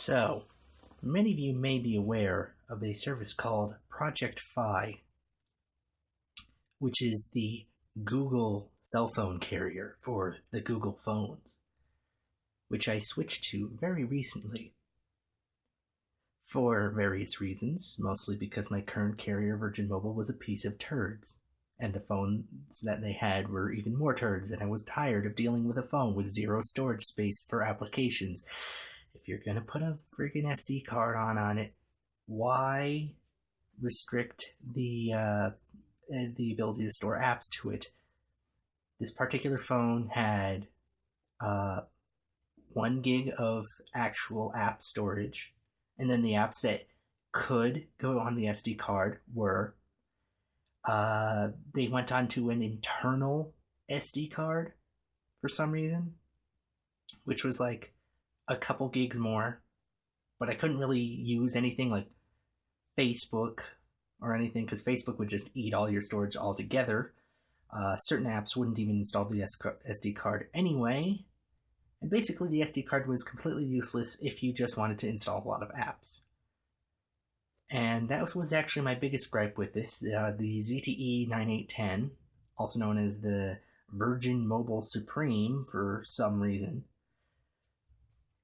So, many of you may be aware of a service called Project Fi, which is the Google cell phone carrier for the Google phones, which I switched to very recently for various reasons, mostly because my current carrier, Virgin Mobile, was a piece of turds, and the phones that they had were even more turds, and I was tired of dealing with a phone with zero storage space for applications. If you're gonna put a freaking SD card on it, why restrict the ability to store apps to it? This particular phone had 1 gig of actual app storage, and then the apps that could go on the SD card were they went onto an internal SD card for some reason, which was like a couple gigs more, but I couldn't really use anything like Facebook or anything because Facebook would just eat all your storage altogether. Certain apps wouldn't even install the SD card anyway, and basically the SD card was completely useless if you just wanted to install a lot of apps. And that was actually my biggest gripe with this. The ZTE 9810, also known as the Virgin Mobile Supreme for some reason.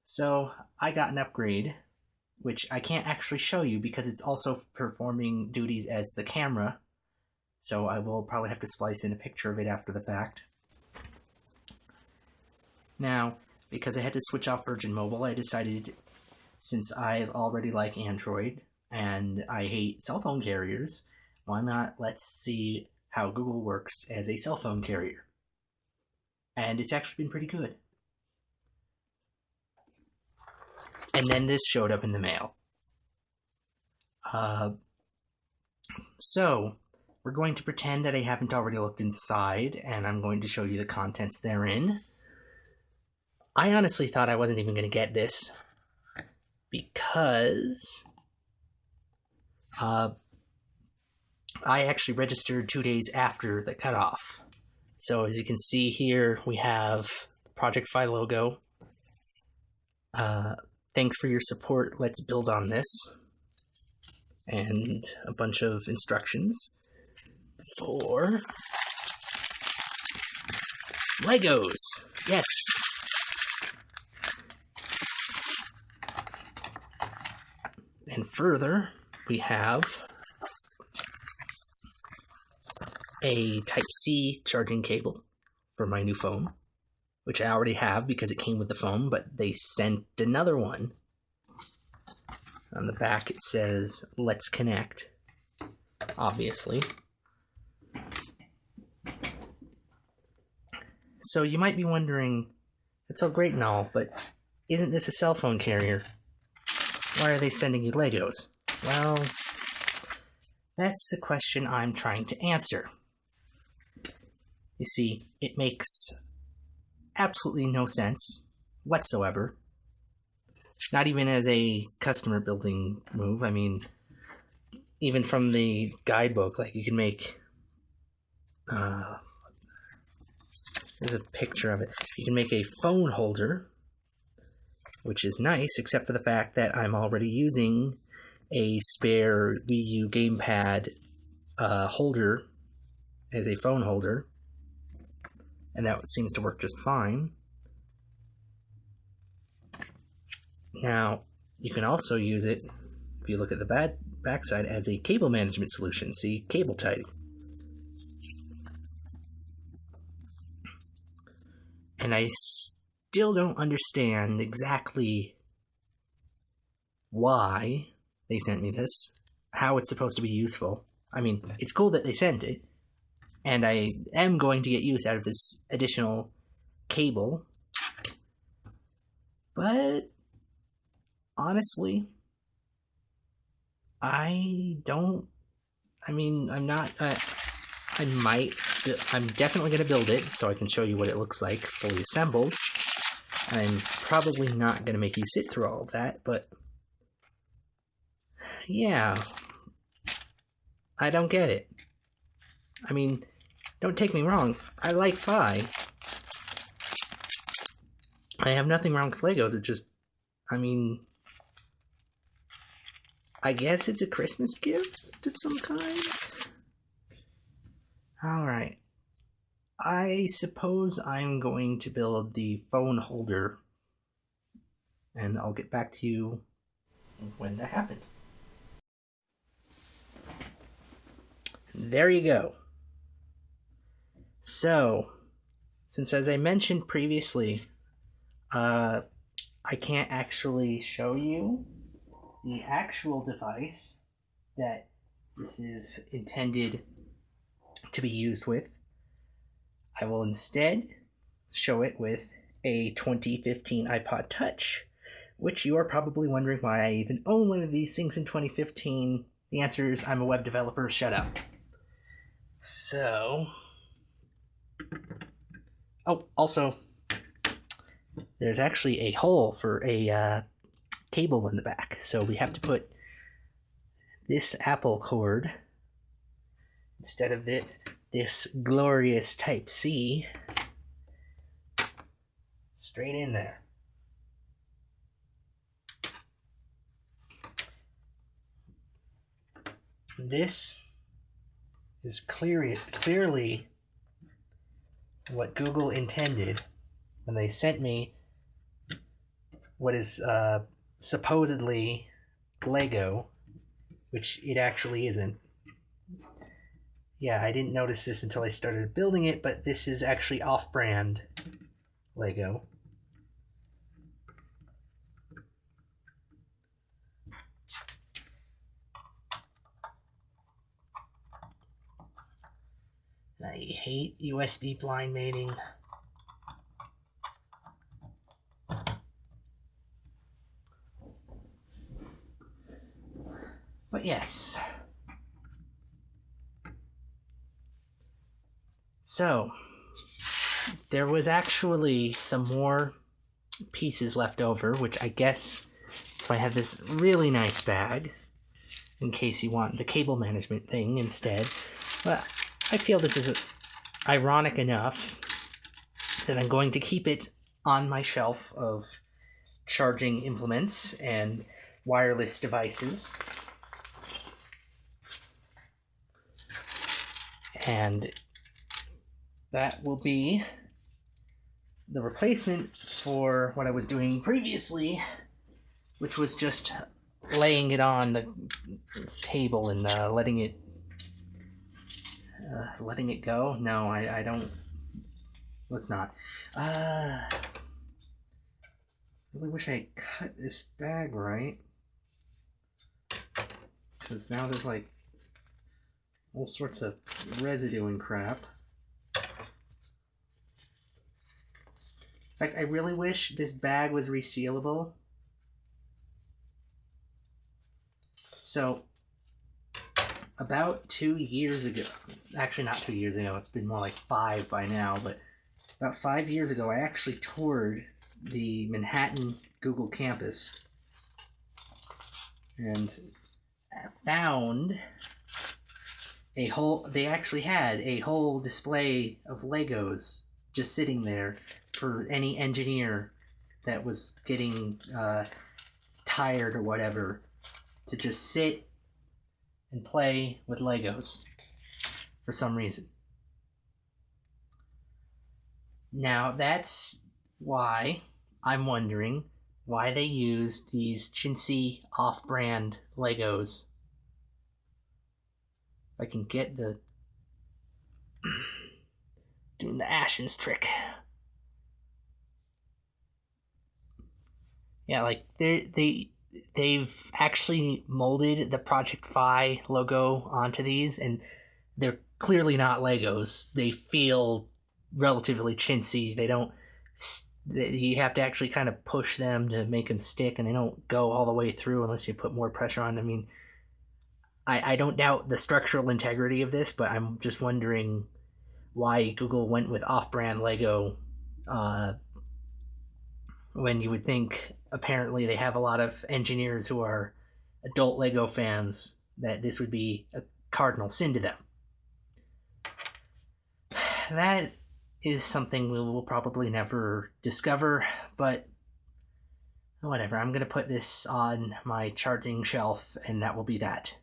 So I got an upgrade, which I can't actually show you because it's also performing duties as the camera. So I will probably have to splice in a picture of it after the fact. Now, because I had to switch off Virgin Mobile, I decided, since I already like Android and I hate cell phone carriers, why not let's see how Google works as a cell phone carrier. And it's actually been pretty good. And then this showed up in the mail. So, we're going to pretend that I haven't already looked inside, and I'm going to show you the contents therein. I honestly thought I wasn't even going to get this, because I actually registered 2 days after the cutoff. So as you can see here, we have the Project Fi logo. Thanks for your support, let's build on this. And a bunch of instructions for Legos. Yes. And further, we have a Type-C charging cable for my new phone, which I already have because it came with the phone, but they sent another one. On the back it says, "Let's connect," obviously. So you might be wondering, it's all great and all, but isn't this a cell phone carrier? Why are they sending you Legos? Well, that's the question I'm trying to answer. You see, it makes absolutely no sense whatsoever. Not even as a customer building move. I mean, even from the guidebook, like you can make, there's a picture of it. You can make a phone holder, which is nice, except for the fact that I'm already using a spare Wii U gamepad holder as a phone holder, and that seems to work just fine. Now, you can also use it, if you look at the backside, as a cable management solution. See, cable tie. And I still don't understand exactly why they sent me this, how it's supposed to be useful. I mean, it's cool that they sent it, and I am going to get use out of this additional cable, but honestly, I'm definitely going to build it so I can show you what it looks like fully assembled. I'm probably not going to make you sit through all of that, but yeah, I don't get it. I mean, don't take me wrong, I like Fi. I have nothing wrong with Legos, it just, I mean, I guess it's a Christmas gift of some kind. All right. I suppose I'm going to build the phone holder, and I'll get back to you when that happens. There you go. So, since as I mentioned previously, I can't actually show you the actual device that this is intended to be used with, I will instead show it with a 2015 iPod Touch, which you are probably wondering why I even own one of these things in 2015. The answer is I'm a web developer, shut up. So, oh, also, there's actually a hole for a cable in the back, so we have to put this Apple cord instead of this glorious Type-C straight in there. This is clearly what Google intended when they sent me what is supposedly Lego, which it actually isn't. Yeah, I didn't notice this until I started building it, but this is actually off-brand Lego. I hate USB blind mating. But yes. So, there was actually some more pieces left over, which I guess that's why I have this really nice bag, in case you want the cable management thing instead. But I feel this is ironic enough that I'm going to keep it on my shelf of charging implements and wireless devices. And that will be the replacement for what I was doing previously, which was just laying it on the table and letting it go. No, I don't. Let's not. I really wish I had cut this bag right, because now there's like all sorts of residue and crap. In fact, I really wish this bag was resealable. So, about 2 years ago, it's actually not 2 years ago, it's been more like 5 by now, but about 5 years ago, I actually toured the Manhattan Google campus and found they actually had a whole display of Legos just sitting there for any engineer that was getting tired or whatever to just sit and play with Legos for some reason. Now that's why I'm wondering why they use these chintzy off-brand Legos. If I can get the doing the Ashens trick. Yeah, like they've actually molded the Project Fi logo onto these, and they're clearly not Legos. They feel relatively chintzy. They don't. You have to actually kind of push them to make them stick, and they don't go all the way through unless you put more pressure on them. I mean, I don't doubt the structural integrity of this, but I'm just wondering why Google went with off-brand Lego when you would think apparently they have a lot of engineers who are adult Lego fans, that this would be a cardinal sin to them. That is something we will probably never discover, but Whatever, I'm gonna put this on my charging shelf, and that will be that.